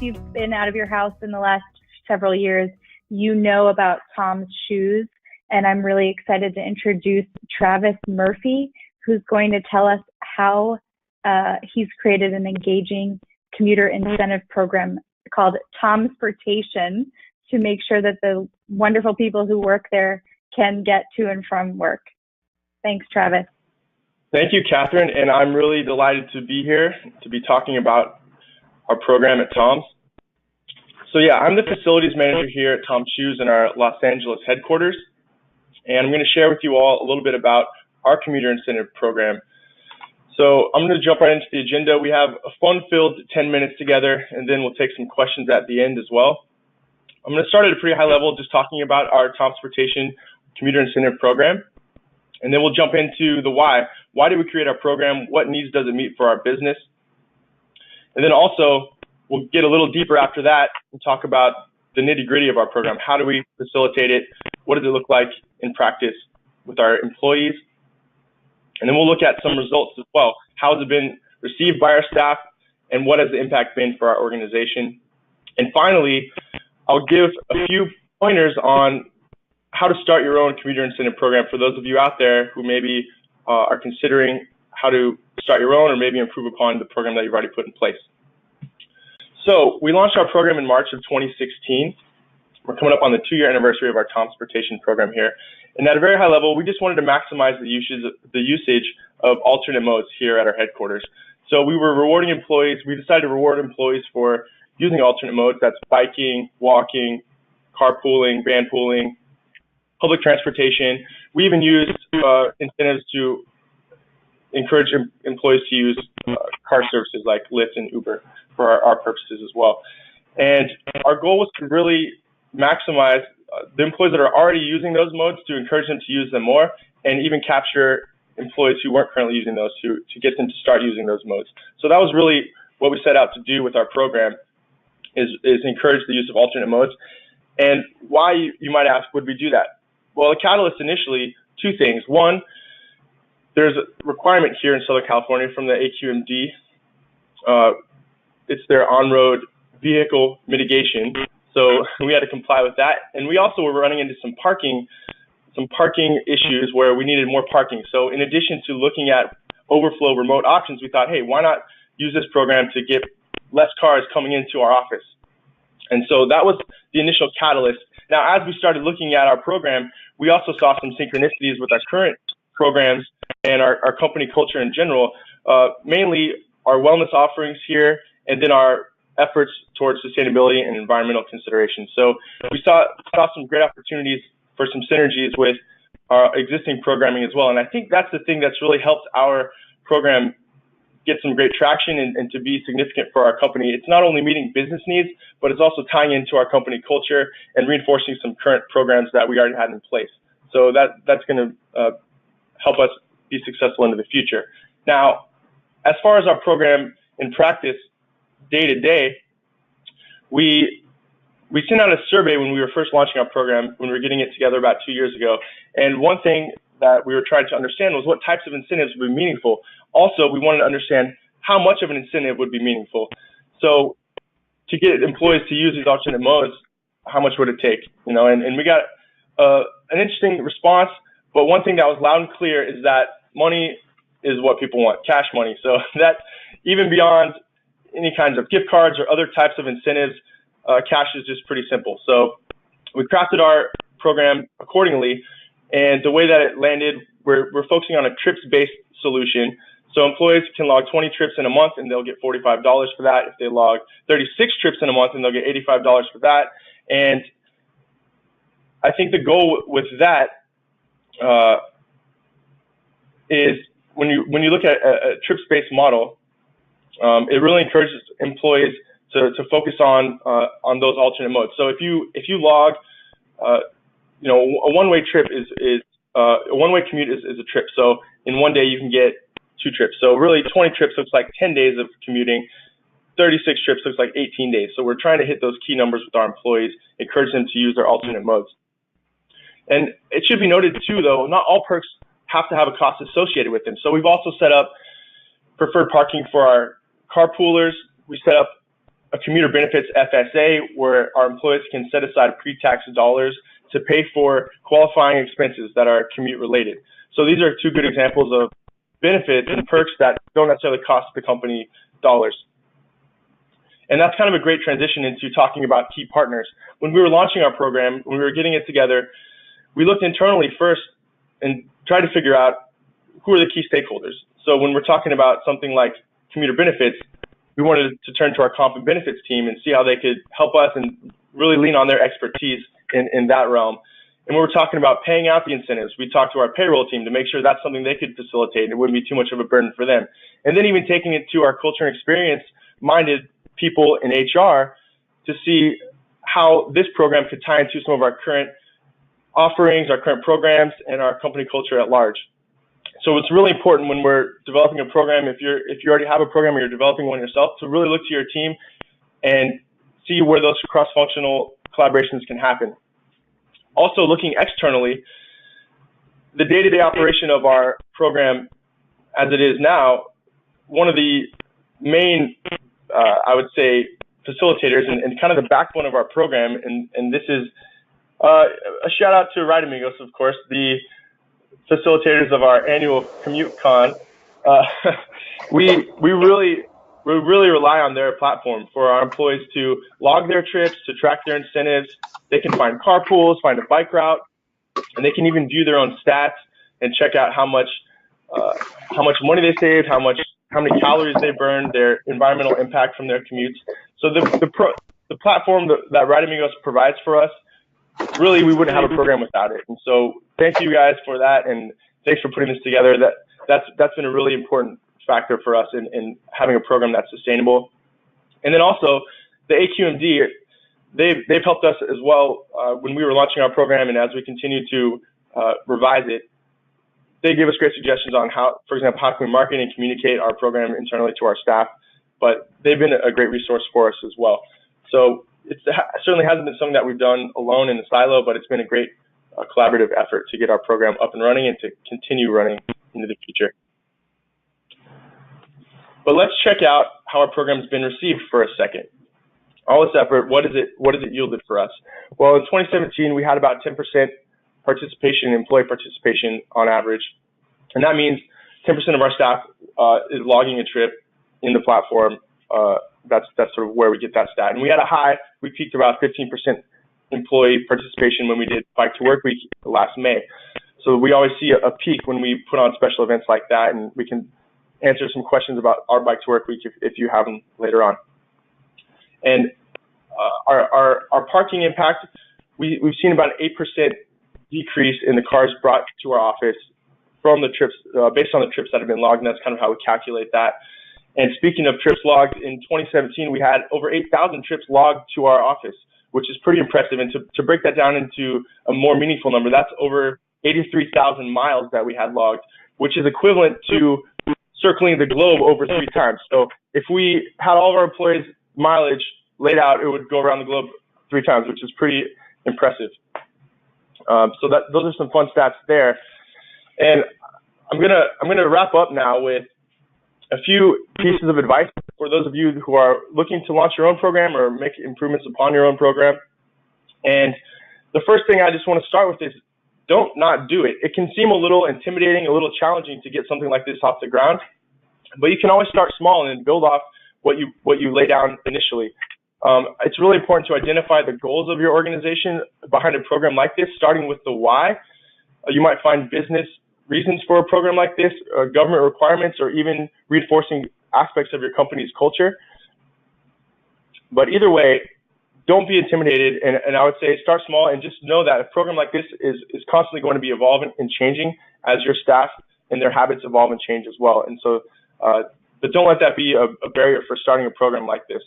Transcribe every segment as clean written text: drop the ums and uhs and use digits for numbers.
you've been out of your house in the last several years, you know about Tom's shoes. And I'm really excited to introduce Travis Murphy, who's going to tell us how he's created an engaging commuter incentive program called TOMSportation to make sure that the wonderful people who work there can get to and from work. Thanks, Travis. Thank you, Catherine, and I'm really delighted to be here to be talking about our program at Tom's. So yeah, I'm the facilities manager here at Tom's Shoes in our Los Angeles headquarters, and I'm going to share with you all a little bit about our commuter incentive program. So I'm going to jump right into the agenda. We have a fun-filled 10 minutes together, and then we'll take some questions at the end as well. I'm going to start at a pretty high level, just talking about our TOMSportation commuter incentive program. And then we'll jump into the why. Why did we create our program? What needs does it meet for our business? And then also, we'll get a little deeper after that and talk about the nitty-gritty of our program. How do we facilitate it? What does it look like in practice with our employees? And then we'll look at some results as well. How has it been received by our staff, and what has the impact been for our organization? And finally, I'll give a few pointers on how to start your own commuter incentive program for those of you out there who maybe are considering how to start your own or maybe improve upon the program that you've already put in place. So we launched our program in March of 2016. We're coming up on the 2-year anniversary of our TOMSportation program here. And at a very high level, we just wanted to maximize the usage of alternate modes here at our headquarters. So we were rewarding employees. We decided to reward employees for using alternate modes. That's biking, walking, carpooling, vanpooling, public transportation. We even used incentives to encourage employees to use car services like Lyft and Uber for our purposes as well. And our goal was to really maximize the employees that are already using those modes, to encourage them to use them more, and even capture employees who weren't currently using those to get them to start using those modes. So that was really what we set out to do with our program, is encourage the use of alternate modes. And why, you might ask, would we do that? Well, the catalyst initially, 2 things. One, there's a requirement here in Southern California from the AQMD. It's their on-road vehicle mitigation. So we had to comply with that. And we also were running into some parking issues where we needed more parking. So in addition to looking at overflow remote options, we thought, hey, why not use this program to get less cars coming into our office? And so that was the initial catalyst. Now, as we started looking at our program, we also saw some synchronicities with our current programs and our company culture in general, mainly our wellness offerings here, and then our efforts towards sustainability and environmental considerations. So we saw some great opportunities for some synergies with our existing programming as well. And I think that's the thing that's really helped our program get some great traction and to be significant for our company. It's not only meeting business needs, but it's also tying into our company culture and reinforcing some current programs that we already had in place. So that's going to help us be successful into the future. Now, as far as our program in practice, day to day, we sent out a survey when we were first launching our program, when we were getting it together about 2 years ago. And one thing that we were trying to understand was what types of incentives would be meaningful. Also, we wanted to understand how much of an incentive would be meaningful. So to get employees to use these alternate modes, how much would it take? And we got an interesting response, but one thing that was loud and clear is that money is what people want, cash money. So that even beyond any kinds of gift cards or other types of incentives, cash is just pretty simple. So we crafted our program accordingly, and the way that it landed, we're focusing on a trips-based solution. So employees can log 20 trips in a month, and they'll get $45 for that. If they log 36 trips in a month, and they'll get $85 for that. And I think the goal with that is when you look at a trips-based model, it really encourages employees to focus on those alternate modes. So if you log, a one-way trip is a one-way commute is a trip. So in one day you can get 2 trips. So really 20 trips looks like 10 days of commuting. 36 trips looks like 18 days. So we're trying to hit those key numbers with our employees, encourage them to use their alternate modes. And it should be noted too, though, not all perks have to have a cost associated with them. So we've also set up preferred parking for our carpoolers. We set up a commuter benefits FSA, where our employees can set aside pre-tax dollars to pay for qualifying expenses that are commute related. So these are two good examples of benefits and perks that don't necessarily cost the company dollars. And that's kind of a great transition into talking about key partners. When we were launching our program, when we were getting it together, we looked internally first and tried to figure out who are the key stakeholders. So when we're talking about something like commuter benefits, we wanted to turn to our comp and benefits team and see how they could help us and really lean on their expertise in that realm. And when we're talking about paying out the incentives, we talked to our payroll team to make sure that's something they could facilitate and it wouldn't be too much of a burden for them. And then even taking it to our culture and experience-minded people in HR to see how this program could tie into some of our current offerings, our current programs, and our company culture at large. So it's really important when we're developing a program, if you already have a program or you're developing one yourself, to really look to your team and see where those cross-functional collaborations can happen. Also, looking externally, the day-to-day operation of our program as it is now, one of the main, I would say, facilitators and kind of the backbone of our program, and this is a shout out to Right Amigos, of course, the facilitators of our annual CommuteCon. We really rely on their platform for our employees to log their trips, to track their incentives. They can find carpools, find a bike route, and they can even view their own stats and check out how much money they saved, how many calories they burned, their environmental impact from their commutes. So the platform that Right Amigos provides for us, really, we wouldn't have a program without it. And so thank you guys for that, and thanks for putting this together. That's been a really important factor for us in having a program that's sustainable. And then also the AQMD, they've helped us as well when we were launching our program, and as we continue to revise it. They give us great suggestions on how, for example, how can we market and communicate our program internally to our staff. But they've been a great resource for us as well. So it certainly hasn't been something that we've done alone in the silo, but it's been a great collaborative effort to get our program up and running and to continue running into the future. But let's check out how our program's been received for a second. All this effort, what has it yielded for us? Well, in 2017, we had about 10% participation, employee participation on average. And that means 10% of our staff is logging a trip in the platform. That's sort of where we get that stat. And we had a high, we peaked about 15% employee participation when we did Bike to Work Week last May. So we always see a peak when we put on special events like that, and we can answer some questions about our Bike to Work Week if you have them later on. And our parking impact, we've seen about an 8% decrease in the cars brought to our office from the trips, based on the trips that have been logged, and that's kind of how we calculate that. And speaking of trips logged, in 2017, we had over 8,000 trips logged to our office, which is pretty impressive. And to break that down into a more meaningful number, that's over 83,000 miles that we had logged, which is equivalent to circling the globe over 3 times. So if we had all of our employees' mileage laid out, it would go around the globe 3 times, which is pretty impressive. So those are some fun stats there. And I'm gonna wrap up now with a few pieces of advice for those of you who are looking to launch your own program or make improvements upon your own program. And the first thing I just want to start with is don't not do it. It can seem a little intimidating, a little challenging to get something like this off the ground, but you can always start small and build off what you lay down initially. It's really important to identify the goals of your organization behind a program like this, starting with the why. You might find business reasons for a program like this, government requirements, or even reinforcing aspects of your company's culture. But either way, don't be intimidated, and I would say start small and just know that a program like this is constantly going to be evolving and changing as your staff and their habits evolve and change as well. And so, but don't let that be a barrier for starting a program like this.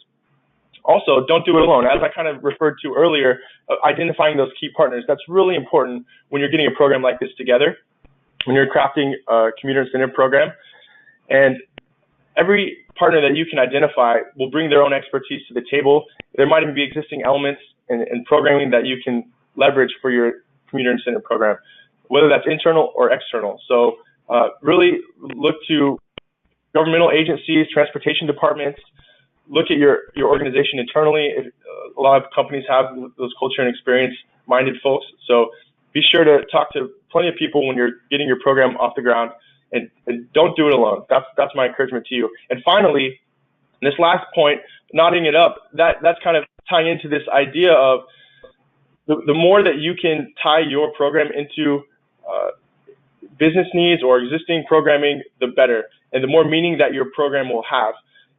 Also, don't do it alone. As I kind of referred to earlier, identifying those key partners, that's really important when you're getting a program like this together, when you're crafting a commuter incentive program. And every partner that you can identify will bring their own expertise to the table. There might even be existing elements and programming that you can leverage for your commuter incentive program, whether that's internal or external. So really look to governmental agencies, transportation departments, look at your organization internally. A lot of companies have those culture and experience-minded folks. So be sure to talk to plenty of people when you're getting your program off the ground, and don't do it alone. That's my encouragement to you. And finally, this last point, knotting it up, that's kind of tying into this idea of the more that you can tie your program into business needs or existing programming, the better, and the more meaning that your program will have.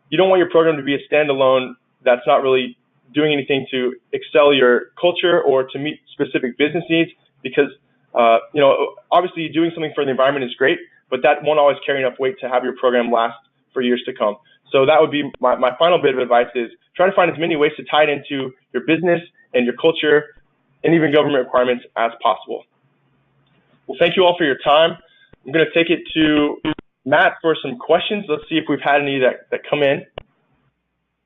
You don't want your program to be a standalone that's not really doing anything to excel your culture or to meet specific business needs, because obviously doing something for the environment is great, but that won't always carry enough weight to have your program last for years to come. So that would be my final bit of advice, is try to find as many ways to tie it into your business and your culture and even government requirements as possible. Well, thank you all for your time. I'm going to take it to Matt for some questions. Let's see if we've had any that come in.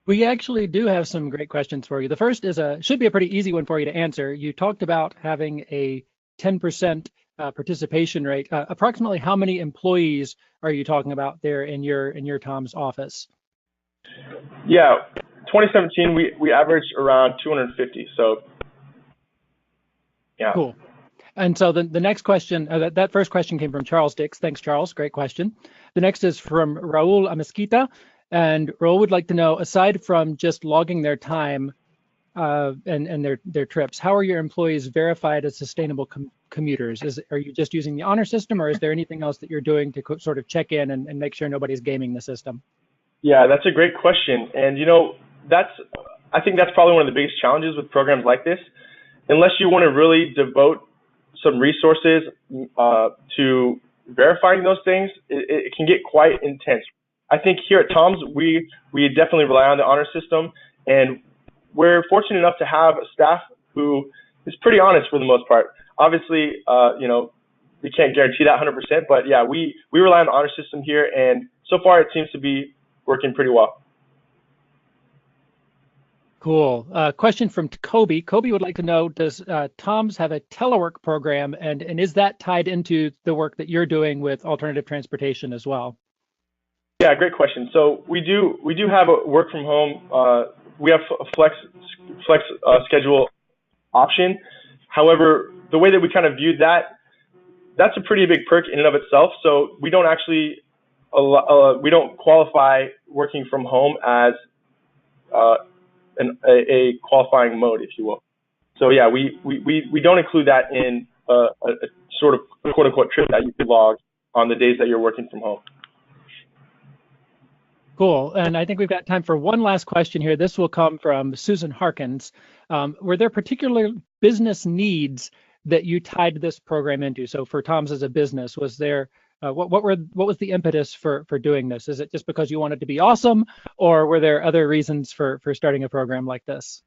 We actually do have some great questions for you. The first should be a pretty easy one for you to answer. You talked about having a 10% participation rate. Approximately how many employees are you talking about there in your Tom's office? Yeah, 2017 we averaged around 250. So yeah. Cool. And so the next question, that first question came from Charles Dix. Thanks, Charles. Great question. The next is from Raul Amesquita. And Raul would like to know, aside from just logging their time and their trips, how are your employees verified as sustainable commuters? Are you just using the honor system, or is there anything else that you're doing to sort of check in and make sure nobody's gaming the system? Yeah, that's a great question. And I think that's probably one of the biggest challenges with programs like this. Unless you want to really devote some resources to verifying those things, it can get quite intense. I think here at Tom's, we definitely rely on the honor system, and we're fortunate enough to have a staff who is pretty honest for the most part. Obviously, we can't guarantee that 100%, but yeah, we rely on the honor system here, and so far it seems to be working pretty well. Cool. Question from Kobe. Kobe would like to know, does Tom's have a telework program, and is that tied into the work that you're doing with alternative transportation as well? Yeah, great question. So we do have a work from home. We have a flex schedule option. However, the way that we kind of viewed that's a pretty big perk in and of itself. So we don't actually we don't qualify working from home as a qualifying mode, if you will. So yeah, we don't include that in a sort of quote unquote trip that you could log on the days that you're working from home. Cool. And I think we've got time for one last question here. This will come from Susan Harkins. Were there particular business needs that you tied this program into? So for Tom's as a business, was there what was the impetus for doing this? Is it just because you wanted to be awesome, or were there other reasons for starting a program like this?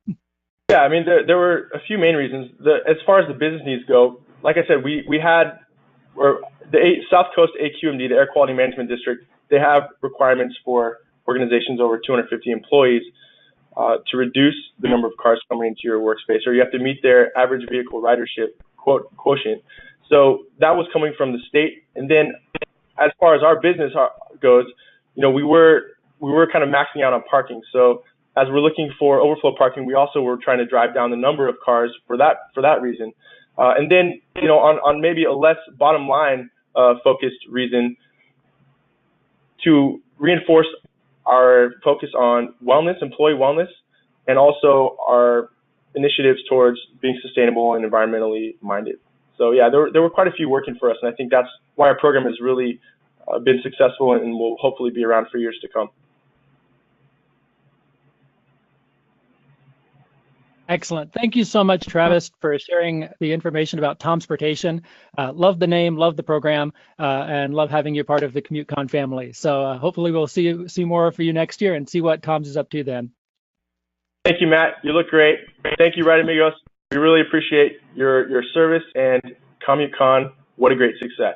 Yeah, I mean, there were a few main reasons. As far as the business needs go, like I said, we had the South Coast AQMD, the Air Quality Management District. They have requirements for organizations over 250 employees to reduce the number of cars coming into your workspace, or you have to meet their average vehicle ridership quotient. So that was coming from the state. And then as far as our business goes, we were kind of maxing out on parking. So as we're looking for overflow parking, we also were trying to drive down the number of cars for that reason. And then, on maybe a less bottom line focused reason, to reinforce our focus on wellness, employee wellness, and also our initiatives towards being sustainable and environmentally minded. So yeah, there were quite a few working for us, and I think that's why our program has really been successful and will hopefully be around for years to come. Excellent. Thank you so much, Travis, for sharing the information about TOMSportation. Love the name, love the program, and love having you part of the CommuteCon family. So hopefully we'll see more for you next year and see what Tom's is up to then. Thank you, Matt. You look great. Thank you, Right Amigos. We really appreciate your service, and CommuteCon, what a great success.